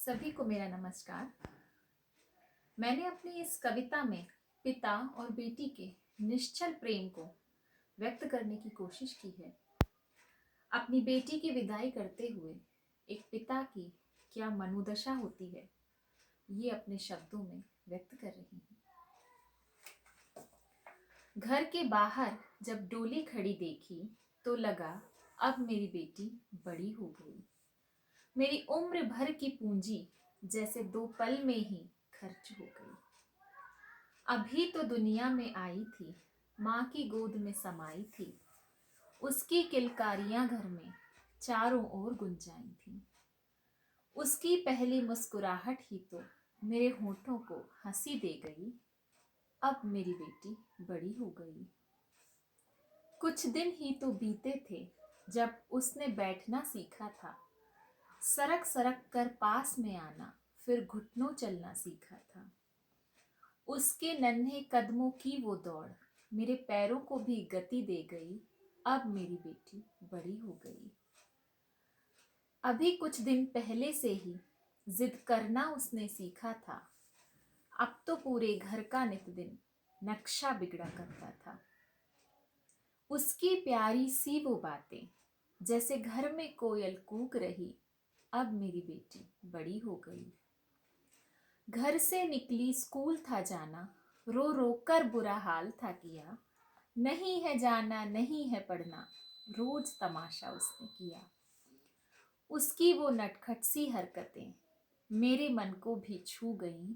सभी को मेरा नमस्कार। मैंने अपनी इस कविता में पिता और बेटी के निश्चल प्रेम को व्यक्त करने की कोशिश की है। अपनी बेटी की विदाई करते हुए एक पिता की क्या मनोदशा होती है, ये अपने शब्दों में व्यक्त कर रही हूँ। घर के बाहर जब डोली खड़ी देखी तो लगा अब मेरी बेटी बड़ी हो गई। मेरी उम्र भर की पूंजी जैसे 2 पल में ही खर्च हो गई। अभी तो दुनिया में आई थी, माँ की गोद में समाई थी। उसकी किलकारियां घर में चारों ओर गुंजाई थी। उसकी पहली मुस्कुराहट ही तो मेरे होठों को हंसी दे गई। अब मेरी बेटी बड़ी हो गई। कुछ दिन ही तो बीते थे जब उसने बैठना सीखा था। सरक सरक कर पास में आना, फिर घुटनों चलना सीखा था। उसके नन्हे कदमों की वो दौड़ मेरे पैरों को भी गति दे गई। अब मेरी बेटी बड़ी हो गई। अभी कुछ दिन पहले से ही जिद करना उसने सीखा था। अब तो पूरे घर का नित दिन नक्शा बिगड़ा करता था। उसकी प्यारी सी वो बातें जैसे घर में कोयल कूक रही। अब मेरी बेटी बड़ी हो गई। घर से निकली स्कूल था जाना, रो रो कर बुरा हाल था किया। नहीं है जाना नहीं है पढ़ना, रोज तमाशा उसने किया। उसकी वो नटखट सी हरकतें मेरे मन को भी छू गईं।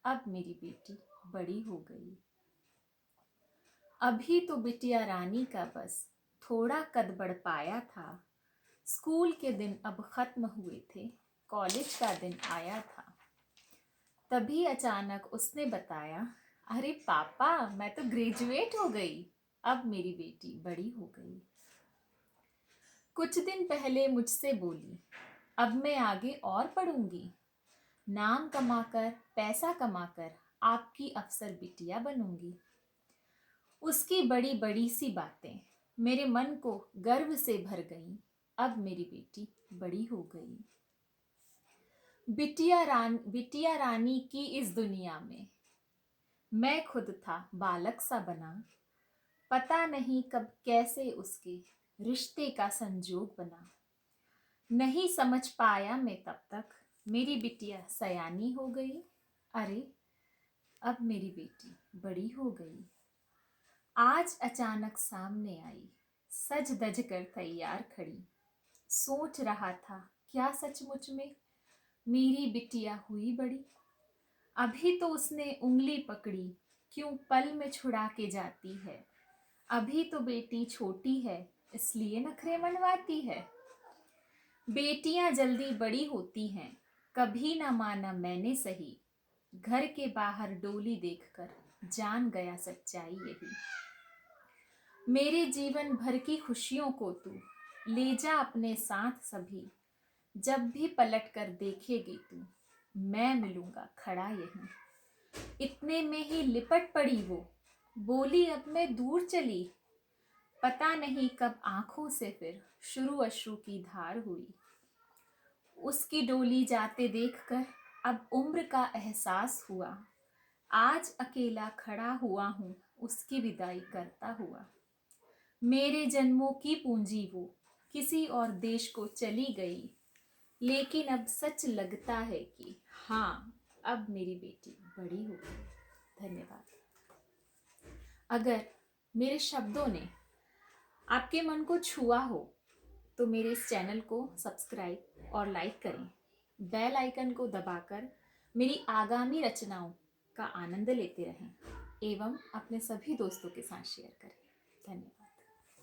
अब मेरी बेटी बड़ी हो गई। अभी तो बिटिया रानी का बस थोड़ा कद बढ़ पाया था। स्कूल के दिन अब खत्म हुए थे, कॉलेज का दिन आया था। तभी अचानक उसने बताया, अरे पापा मैं तो ग्रेजुएट हो गई। अब मेरी बेटी बड़ी हो गई। कुछ दिन पहले मुझसे बोली, अब मैं आगे और पढ़ूंगी। नाम कमाकर पैसा कमाकर आपकी अफसर बिटिया बनूंगी। उसकी बड़ी बड़ी सी बातें मेरे मन को गर्व से भर गईं। अब मेरी बेटी बड़ी हो गई। बिटिया रानी की इस दुनिया में मैं खुद था बालक सा बना। पता नहीं कब कैसे उसके रिश्ते का संजोग बना। नहीं समझ पाया मैं तब तक मेरी बिटिया सयानी हो गई। अरे अब मेरी बेटी बड़ी हो गई। आज अचानक सामने आई, सज धज कर तैयार खड़ी। सोच रहा था क्या सचमुच में मेरी बिटिया हुई बड़ी। अभी तो उसने उंगली पकड़ी, क्यों पल में छुड़ा के जाती है। अभी तो बेटी छोटी है, इसलिए नखरे मनवाती है। बेटियां जल्दी बड़ी होती हैं, कभी ना माना मैंने सही। घर के बाहर डोली देखकर जान गया सच्चाई यही। मेरे जीवन भर की खुशियों को तू ले जा अपने साथ सभी। जब भी पलट कर देखेगी तू, मैं मिलूंगा खड़ा यहीं। इतने में ही लिपट पड़ी वो, बोली अब मैं दूर चली। पता नहीं कब आंखों से फिर शुरू अश्रु की धार हुई। उसकी डोली जाते देखकर अब उम्र का एहसास हुआ। आज अकेला खड़ा हुआ हूँ उसकी विदाई करता हुआ। मेरे जन्मों की पूंजी वो किसी और देश को चली गई। लेकिन अब सच लगता है कि हाँ, अब मेरी बेटी बड़ी हो गई। धन्यवाद। अगर मेरे शब्दों ने आपके मन को छुआ हो तो मेरे इस चैनल को सब्सक्राइब और लाइक करें। बेल आइकन को दबाकर मेरी आगामी रचनाओं का आनंद लेते रहें एवं अपने सभी दोस्तों के साथ शेयर करें। धन्यवाद।